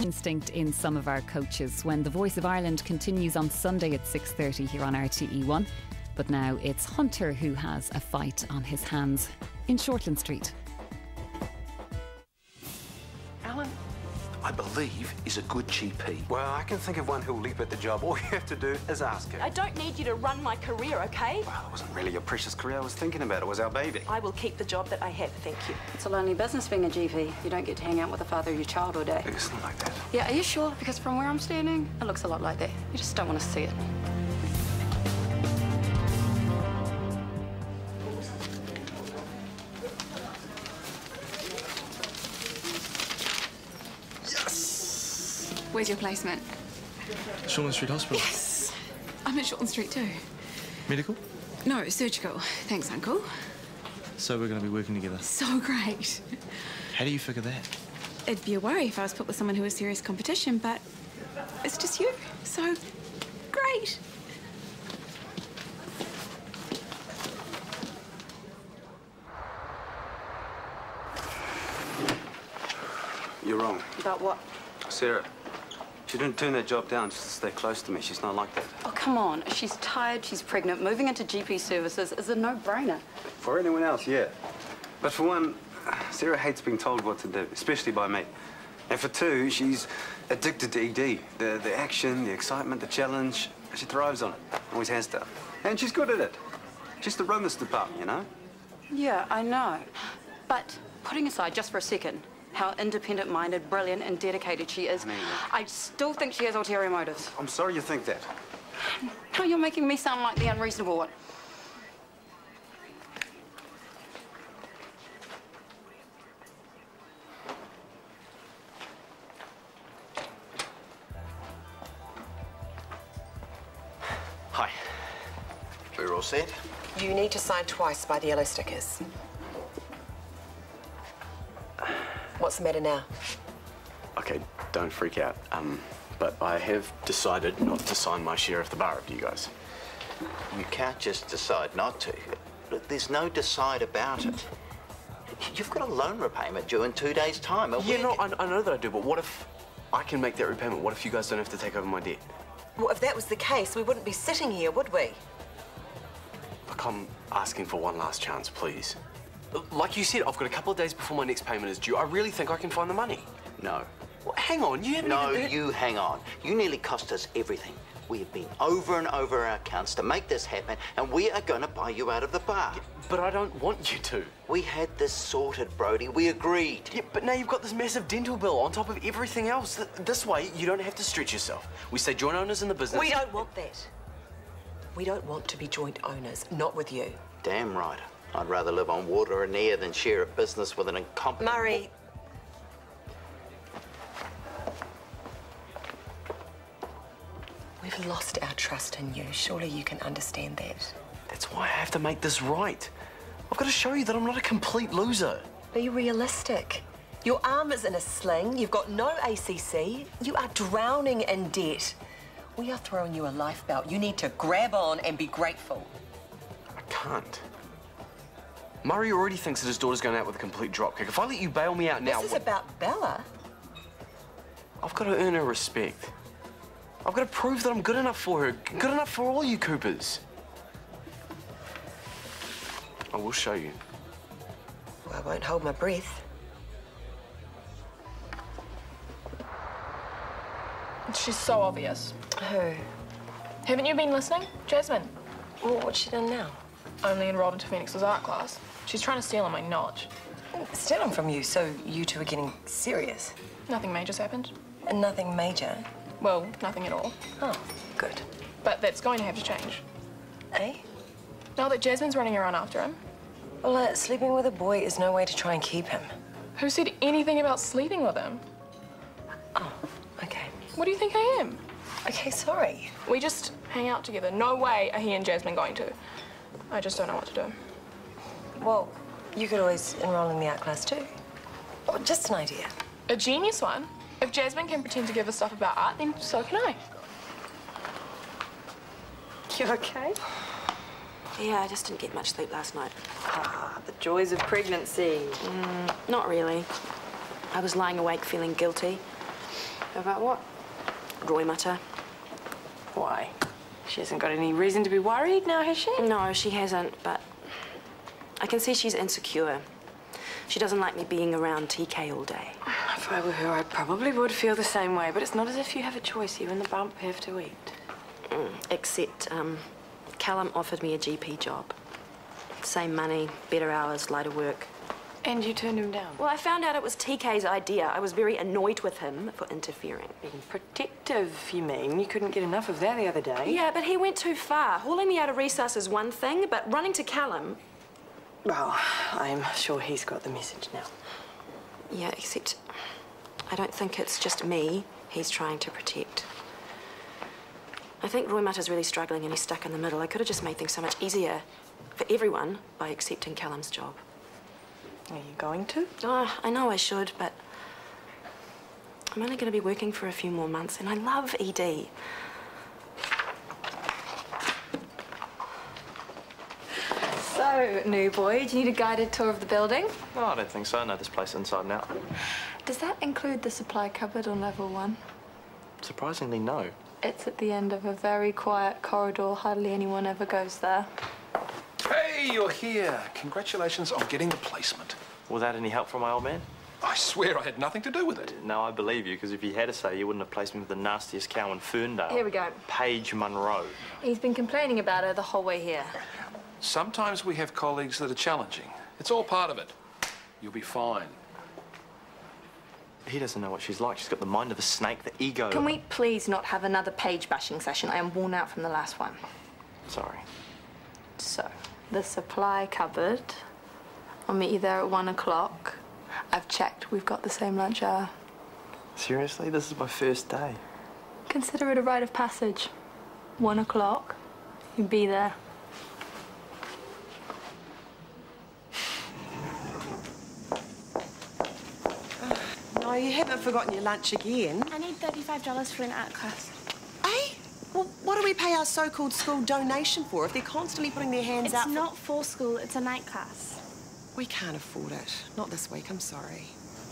instinct in some of our coaches when The Voice of Ireland continues on Sunday at 6:30 here on RTE1. But now it's Hunter who has a fight on his hands in Shortland Street. Alan, I believe, is a good GP. well, I can think of one who'll leap at the job. All you have to do is ask her. I don't need you to run my career, okay? Well, it wasn't really your precious career I was thinking about. It was our baby. I will keep the job that I have, thank you. It's a lonely business being a GP. You don't get to hang out with the father of your child all day. It's not like that. Yeah, are you sure? Because from where I'm standing, it looks a lot like that. You just don't want to see it. Where's your placement? Shortland Street Hospital. Yes! I'm at Shortland Street too. Medical? No, surgical. Thanks, Uncle. So we're going to be working together. So great. How do you figure that? It'd be a worry if I was put with someone who was serious competition, but it's just you. So great. You're wrong. About what? Sarah, she didn't turn that job down just to stay close to me. She's not like that. Oh, come on. She's tired, she's pregnant. Moving into GP services is a no-brainer. For anyone else, yeah. But for one, Sarah hates being told what to do, especially by me. And for two, she's addicted to ED. The action, the excitement, the challenge. She thrives on it. Always has done. And she's good at it. She's to run this department, you know? Yeah, I know. But putting aside just for a second how independent-minded, brilliant and dedicated she is, I still think she has ulterior motives. I'm sorry you think that. No, you're making me sound like the unreasonable one. Hi. We're all set? You need to sign twice by the yellow stickers. What's the matter now? Okay, don't freak out. But I have decided not to sign my share of the bar up to you guys. You can't just decide not to. Look, there's no decide about it. You've got a loan repayment due in 2 days' time. Yeah, no, I know that I do, but what if I can make that repayment? What if you guys don't have to take over my debt? Well, if that was the case, we wouldn't be sitting here, would we? Look, I'm asking for one last chance, please. Like you said, I've got a couple of days before my next payment is due. I really think I can find the money. No. Well, hang on, you haven't No, even... you hang on. You nearly cost us everything. We have been over and over our accounts to make this happen, and we are going to buy you out of the bar. But I don't want you to. We had this sorted, Brody. We agreed. Yeah, but now you've got this massive dental bill on top of everything else. This way, you don't have to stretch yourself. We stay joint owners in the business. We don't want that. We don't want to be joint owners, not with you. Damn right. I'd rather live on water and air than share a business with an incompetent... Murray. We've lost our trust in you. Surely you can understand that. That's why I have to make this right. I've got to show you that I'm not a complete loser. Be realistic. Your arm is in a sling. You've got no ACC. You are drowning in debt. We are throwing you a life belt. You need to grab on and be grateful. I can't. Murray already thinks that his daughter's going out with a complete dropkick. If I let you bail me out now... This is about Bella. I've got to earn her respect. I've got to prove that I'm good enough for her. Good enough for all you Coopers. I will show you. Well, I won't hold my breath. She's so obvious. Who? Haven't you been listening? Jasmine. Well, what's she done now? Only enrolled into Phoenix's art class. She's trying to steal on my notch. Stealing from you, so you two are getting serious? Nothing major's happened. And nothing major? Well, nothing at all. Oh, good. But that's going to have to change. Eh? Now that Jasmine's running around after him. Well, sleeping with a boy is no way to try and keep him. Who said anything about sleeping with him? Oh, okay. What do you think I am? Okay, sorry. We just hang out together. No way are he and Jasmine going to. I just don't know what to do. Well, you could always enroll in the art class too. Oh, just an idea. A genius one. If Jasmine can pretend to give us stuff about art, then so can I. You okay? Yeah, I just didn't get much sleep last night. Ah, the joys of pregnancy. Not really. I was lying awake feeling guilty. About what? Roy Mutter. Why? She hasn't got any reason to be worried now, has she? No, she hasn't, but I can see she's insecure. She doesn't like me being around TK all day. If I were her, I probably would feel the same way, but it's not as if you have a choice. You and the bump have to eat. Except, Callum offered me a GP job. Same money, better hours, lighter work. And you turned him down? Well, I found out it was TK's idea. I was very annoyed with him for interfering. Being protective, you mean? You couldn't get enough of that the other day. Yeah, but he went too far. Hauling me out of recess is one thing, but running to Callum... Well, I'm sure he's got the message now. Yeah, except I don't think it's just me he's trying to protect. I think Roy Mutter's really struggling and he's stuck in the middle. I could have just made things so much easier for everyone by accepting Callum's job. Are you going to? Oh, I know I should, but I'm only going to be working for a few more months, and I love ED. So, new boy, do you need a guided tour of the building? No, I don't think so. I know this place inside and out. Does that include the supply cupboard on level 1? Surprisingly, no. It's at the end of a very quiet corridor. Hardly anyone ever goes there. Hey, you're here. Congratulations on getting the placement. Was that any help from my old man? I swear I had nothing to do with it. No, I believe you, because if you had a say, you wouldn't have placed me with the nastiest cow in Ferndale. Here we go. Paige Munro. He's been complaining about her the whole way here. Sometimes we have colleagues that are challenging. It's all part of it. You'll be fine. He doesn't know what she's like. She's got the mind of a snake, the ego. Can we please not have another page bashing session? I am worn out from the last one. Sorry. So, the supply cupboard. I'll meet you there at 1 o'clock. I've checked. We've got the same lunch hour. Seriously? This is my first day. Consider it a rite of passage. 1 o'clock. You'd be there. No, you haven't forgotten your lunch again. I need $35 for an art class. Eh? Well, what do we pay our so-called school donation for if they're constantly putting their hands out? It's not for school, it's a night class. We can't afford it. Not this week, I'm sorry.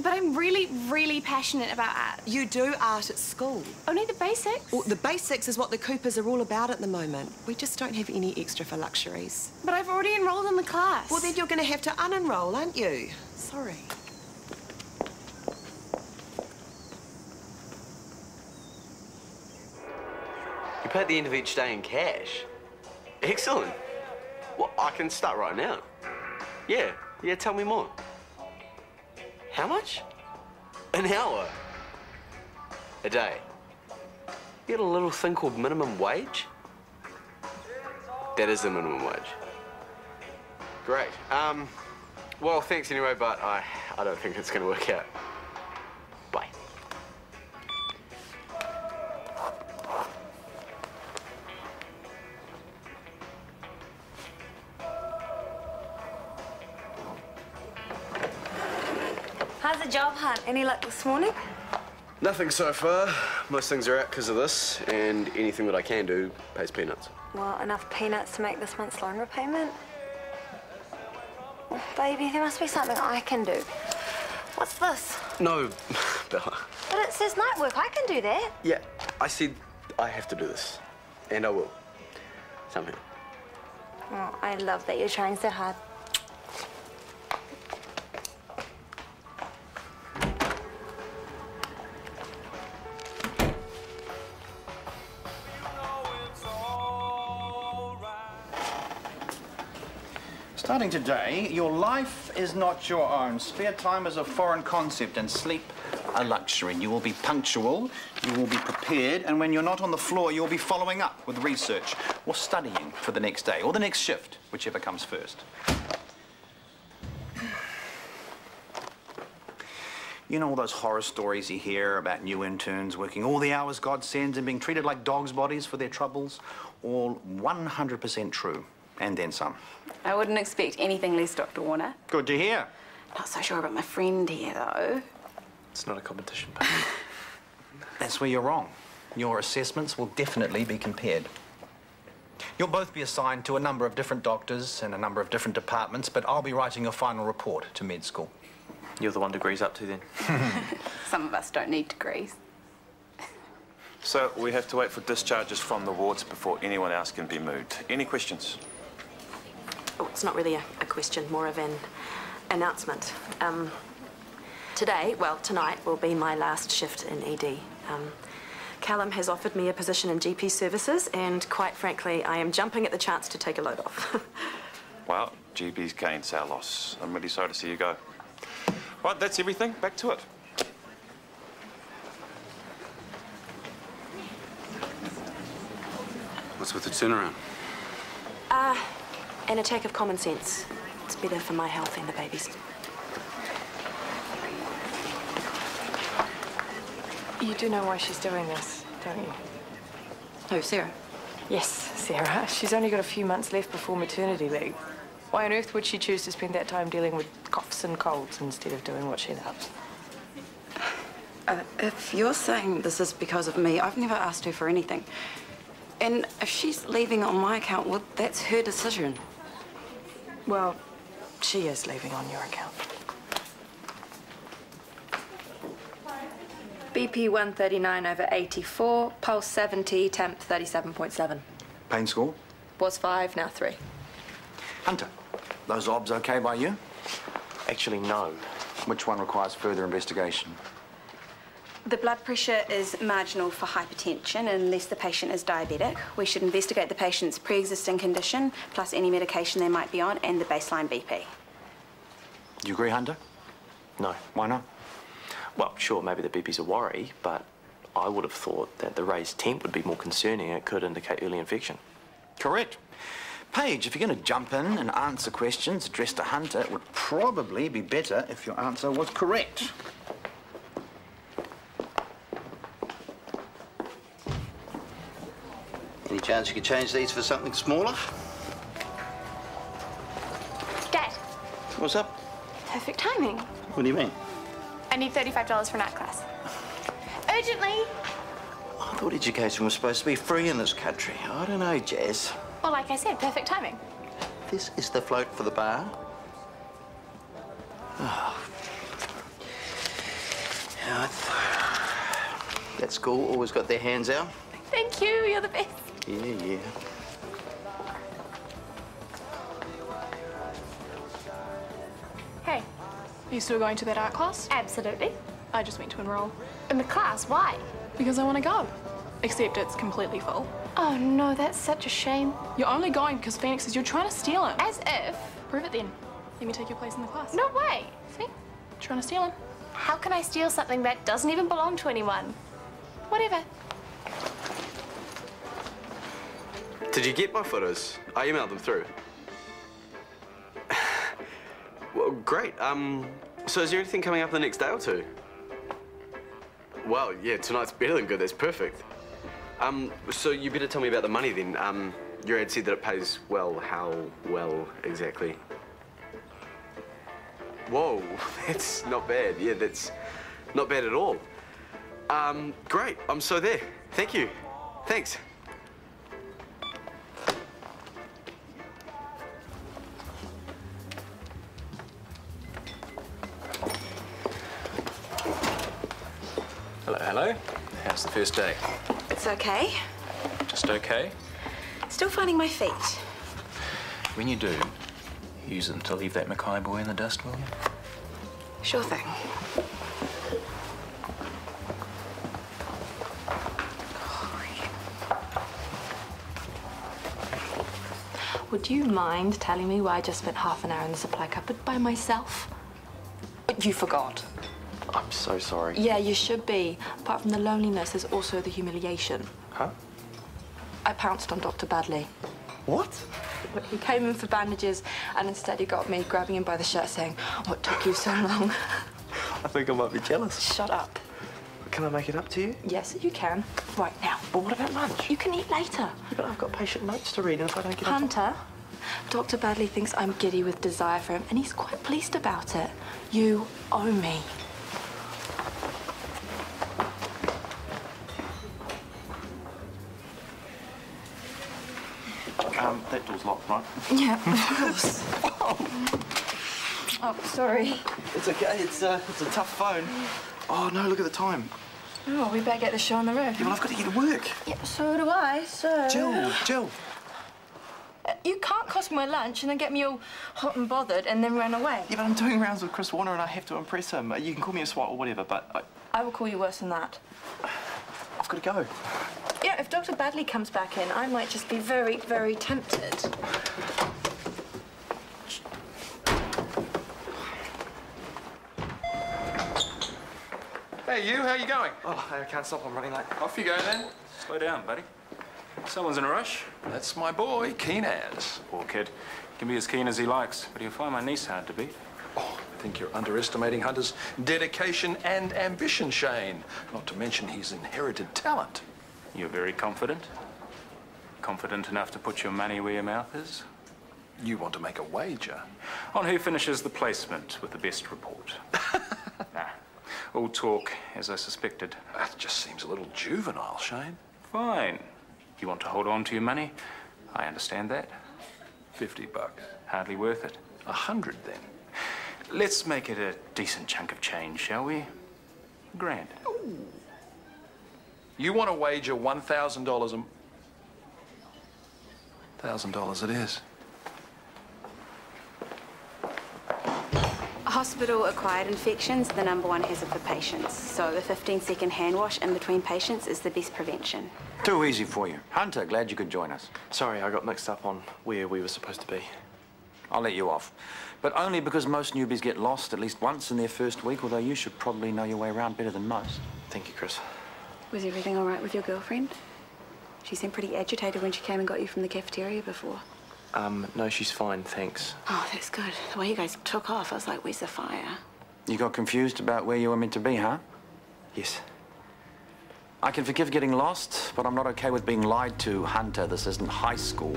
But I'm really, really passionate about art. You do art at school. Only the basics. Well, the basics is what the Coopers are all about at the moment. We just don't have any extra for luxuries. But I've already enrolled in the class. Well, then you're going to have to unenroll, aren't you? Sorry. You pay at the end of each day in cash. Excellent. Well, I can start right now. Yeah, tell me more. How much? An hour? A day? You get a little thing called minimum wage? That is the minimum wage. Great. Well, thanks anyway, but I don't think it's going to work out. Bye. How's the job hunt? Any luck this morning? Nothing so far. Most things are out because of this, and anything that I can do pays peanuts. Well, enough peanuts to make this month's loan repayment. Oh, baby, there must be something I can do. What's this? No, Bella. But it says night work. I can do that. Yeah, I said I have to do this, and I will. Somehow. Oh, I love that you're trying so hard. Starting today, your life is not your own. Spare time is a foreign concept and sleep a luxury. You will be punctual, you will be prepared, and when you're not on the floor, you'll be following up with research or studying for the next day or the next shift, whichever comes first. You know all those horror stories you hear about new interns working all the hours God sends and being treated like dogs' bodies for their troubles? All 100% true. And then some. I wouldn't expect anything less, Dr. Warner. Good to hear. Not so sure about my friend here, though. It's not a competition. That's where you're wrong. Your assessments will definitely be compared. You'll both be assigned to a number of different doctors and a number of different departments, but I'll be writing your final report to med school. You're the one degrees up to then. Some of us don't need degrees. So we have to wait for discharges from the wards before anyone else can be moved. Any questions? Oh, it's not really a question, more of an announcement. Tonight will be my last shift in ED. Callum has offered me a position in GP services, and quite frankly, I am jumping at the chance to take a load off. Well, GP's gain, our loss. I'm really sorry to see you go. Right, that's everything. Back to it. What's with the turnaround? An attack of common sense. It's better for my health and the baby's. You do know why she's doing this, don't you? Oh, Sarah? Yes, Sarah. She's only got a few months left before maternity leave. Why on earth would she choose to spend that time dealing with coughs and colds instead of doing what she loves? If you're saying this is because of me, I've never asked her for anything. And if she's leaving on my account, well, that's her decision. Well, she is leaving on your account. BP 139/84, pulse 70, temp 37.7. Pain score? Was 5, now 3. Hunter, those obs okay by you? Actually, no. Which one requires further investigation? The blood pressure is marginal for hypertension unless the patient is diabetic. We should investigate the patient's pre-existing condition, plus any medication they might be on, and the baseline BP. Do you agree, Hunter? No. Why not? Well, sure, maybe the BP's a worry, but I would have thought that the raised temp would be more concerning. It could indicate early infection. Correct. Paige, if you're going to jump in and answer questions addressed to Hunter, it would probably be better if your answer was correct. Any chance you could change these for something smaller? Dad, What's up? perfect timing. What do you mean? I need $35 for night class. Urgently! I thought education was supposed to be free in this country. I don't know, Jazz. Well, like I said, perfect timing. This is the float for the bar. Oh. Yeah, that school always got their hands out. Thank you, you're the best. Yeah. Hey, are you still going to that art class? Absolutely. I just went to enroll. In the class, why? Because I want to go. Except it's completely full. Oh no, that's such a shame. You're only going because Phoenix says you're trying to steal him. As if. Prove it then. Let me take your place in the class. No way. See? Trying to steal him. How can I steal something that doesn't even belong to anyone? Whatever. Did you get my photos? I emailed them through. Well, great. So is there anything coming up the next day or two? Well, yeah, tonight's better than good. That's perfect. So you better tell me about the money then. Your ad said that it pays well. How well exactly? Whoa, that's not bad. Yeah, that's not bad at all. Great. I'm so there. Thank you. Thanks. Hello. How's the first day? It's okay. Just okay? Still finding my feet. When you do, use them to leave that Mackay boy in the dust, will you? Sure thing. Would you mind telling me why I just spent half an hour in the supply cupboard by myself? You forgot. I'm so sorry. Yeah, you should be. Apart from the loneliness, there's also the humiliation. Huh? I pounced on Dr. Badley. What? He came in for bandages, and instead he got me, grabbing him by the shirt, saying, "What took you so long?" I think I might be jealous. Shut up. Can I make it up to you? Yes, you can. Right now. But what about lunch? You can eat later. But I've got patient notes to read, and if I don't get Hunter, Dr. Badley thinks I'm giddy with desire for him, and he's quite pleased about it. You owe me. That door's locked, right? Yeah, of course. Oh, sorry. It's okay. It's a tough phone. Oh no! Look at the time. Oh, we better get the show on the road. Yeah, well, I've got to get to work. Yeah, so do I, so... Jill. You can't cost me my lunch and then get me all hot and bothered and then run away. Yeah, but I'm doing rounds with Chris Warner and I have to impress him. You can call me a swat or whatever, but I will call you worse than that. I've got to go. Yeah, if Dr. Badley comes back in, I might just be very, very tempted. Hey, you, how you going? Oh, I can't stop. I'm running late. Off you go, then. Slow down, buddy. Someone's in a rush. That's my boy, Keen as. Poor kid. He can be as keen as he likes, but he'll find my niece hard to beat. Oh, I think you're underestimating Hunter's dedication and ambition, Shane. Not to mention his inherited talent. You're very confident? Confident enough to put your money where your mouth is? You want to make a wager on who finishes the placement with the best report. Nah, all talk, as I suspected. That just seems a little juvenile, Shane. Fine. You want to hold on to your money? I understand that. $50. Hardly worth it. 100 then. Let's make it a decent chunk of change, shall we? $1,000. Ooh. You want to wager $1,000 $1,000 it is. Hospital-acquired infections are the #1 hazard for patients, so a 15-second hand wash in between patients is the best prevention. Too easy for you. Hunter, glad you could join us. Sorry, I got mixed up on where we were supposed to be. I'll let you off. But only because most newbies get lost at least once in their first week, although you should probably know your way around better than most. Thank you, Chris. Was everything all right with your girlfriend? She seemed pretty agitated when she came and got you from the cafeteria before. No, she's fine, thanks. Oh, that's good. The way you guys took off, I was like, where's the fire? You got confused about where you were meant to be, huh? Yes. I can forgive getting lost, but I'm not okay with being lied to, Hunter. This isn't high school.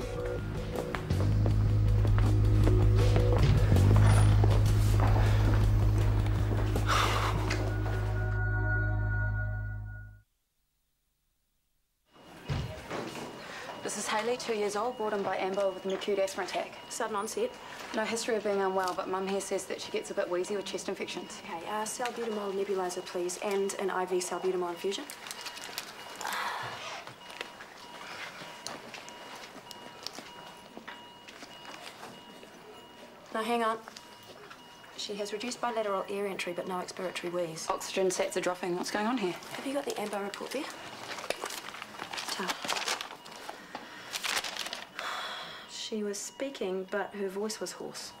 This is Hayley, 2 years old, brought in by Amber with an acute asthma attack. Sudden onset. No history of being unwell, but Mum here says that she gets a bit wheezy with chest infections. Okay, salbutamol nebulizer, please, and an IV salbutamol infusion. Now, hang on. She has reduced bilateral air entry, but no expiratory wheeze. Oxygen sats are dropping. What's going on here? Have you got the Amber report there? Tough. She was speaking, but her voice was hoarse.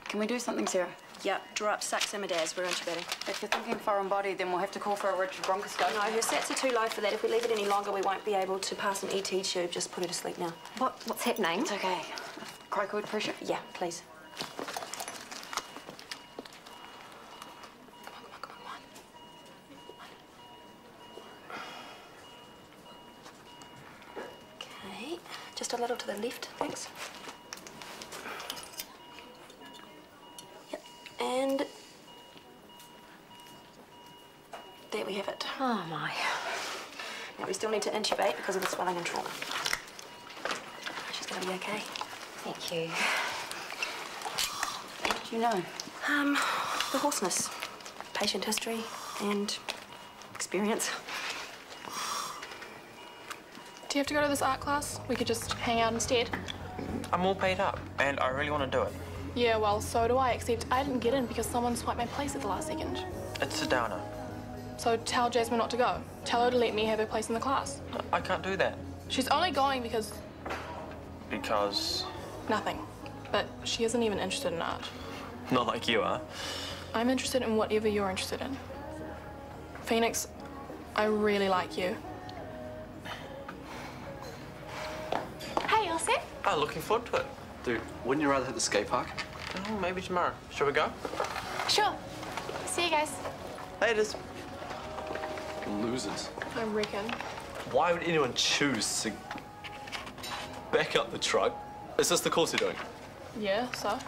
Can we do something, Sarah? Yeah, draw up saximidaz. We're intubating. If you're thinking foreign body, then we'll have to call for a rigid bronchoscope. No, her sats are too low for that. If we leave it any longer, we won't be able to pass an ET tube. Just put her to sleep now. What's happening? It's okay. Cricoid pressure? Yeah, please. Okay, just a little to the left, thanks. Yep, and there we have it. Oh, my. Now, we still need to intubate because of the swelling and trauma. She's going to be okay. Thank you. What did you know? The hoarseness, patient history, and experience. Do you have to go to this art class? We could just hang out instead. I'm all paid up, and I really want to do it. Yeah, well, so do I, except I didn't get in because someone swiped my place at the last second. It's a downer. So tell Jasmine not to go. Tell her to let me have her place in the class. I can't do that. She's only going because... Because... Nothing. But she isn't even interested in art. Not like you are. I'm interested in whatever you're interested in. Phoenix, I really like you. Hey, all set? Oh, looking forward to it. Dude, wouldn't you rather hit the skate park? Oh, maybe tomorrow. Shall we go? Sure. See you guys. Laters. Losers. I reckon. Why would anyone choose to back up the truck? Is this the course you're doing? Yeah, so?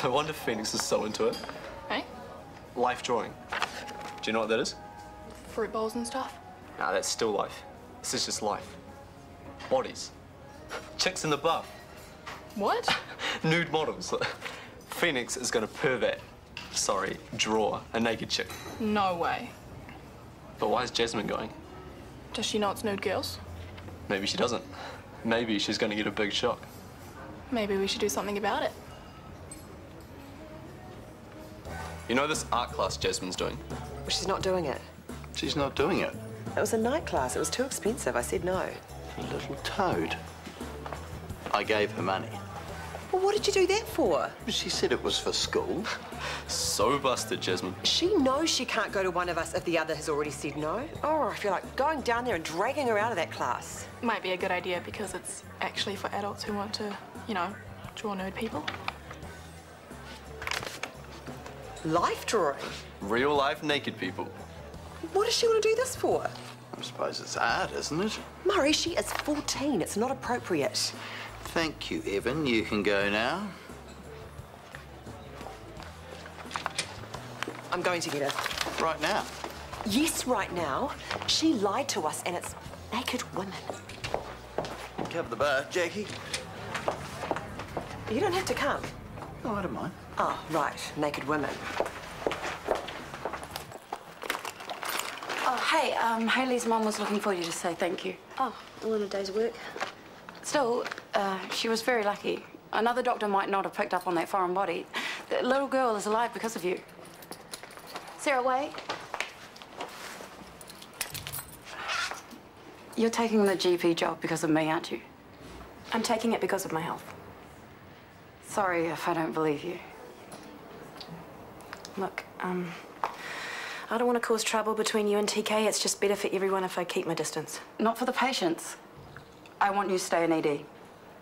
No wonder Phoenix is so into it. Hey? Life drawing. Do you know what that is? Fruit bowls and stuff. Nah, that's still life. This is just life. Bodies. Chicks in the buff. What? Nude models. Phoenix is gonna draw a naked chick. No way. But why is Jasmine going? Does she know it's nude girls? Maybe she doesn't. Maybe she's going to get a big shock. Maybe we should do something about it. You know this art class Jasmine's doing? Well, she's not doing it. She's not doing it. It was a night class. It was too expensive. I said no. You little toad. I gave her money. Well, what did you do that for? She said it was for school. So busted, Jasmine. She knows she can't go to one of us if the other has already said no. Oh, I feel like going down there and dragging her out of that class. Might be a good idea because it's actually for adults who want to, you know, draw nude people. Life drawing? Real life naked people. What does she want to do this for? I suppose it's art, isn't it? Murray, she is 14. It's not appropriate. Thank you, Evan. You can go now. I'm going to get her. Right now? Yes, right now. She lied to us, and it's naked women. Cover the bar, Jackie. You don't have to come. Oh, I don't mind. Oh, right. Naked women. Oh, hey, Hayley's mum was looking for you to say thank you. Oh, all in a day's work. Still, she was very lucky. Another doctor might not have picked up on that foreign body. The little girl is alive because of you. Sarah, wait. You're taking the GP job because of me, aren't you? I'm taking it because of my health. Sorry if I don't believe you. Look, I don't want to cause trouble between you and TK. It's just better for everyone if I keep my distance. Not for the patients. I want you to stay in ED.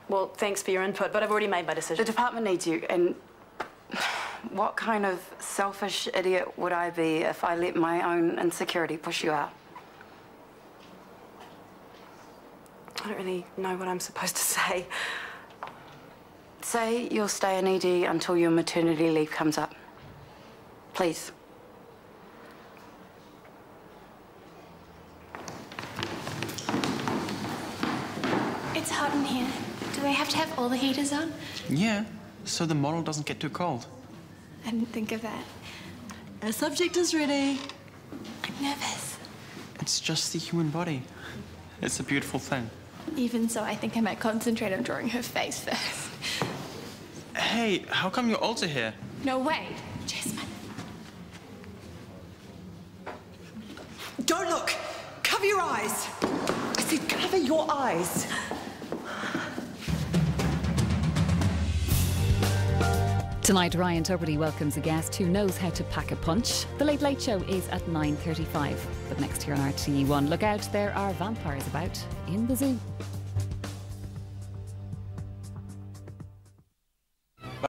Well, thanks for your input, but I've already made my decision. The department needs you, and what kind of selfish idiot would I be if I let my own insecurity push you out? I don't really know what I'm supposed to say. Say you'll stay in ED until your maternity leave comes up. Please. It's hot in here. Do they have to have all the heaters on? Yeah, so the model doesn't get too cold. I didn't think of that. Our subject is ready. I'm nervous. It's just the human body. It's a beautiful thing. Even so, I think I might concentrate on drawing her face first. Hey, how come you're also here? No, wait. Jasmine. Don't look! Cover your eyes! I said cover your eyes. Tonight, Ryan Tuberty welcomes a guest who knows how to pack a punch. The Late Late Show is at 9:35. But next here on RTE1, look out, there are vampires about in the zoo.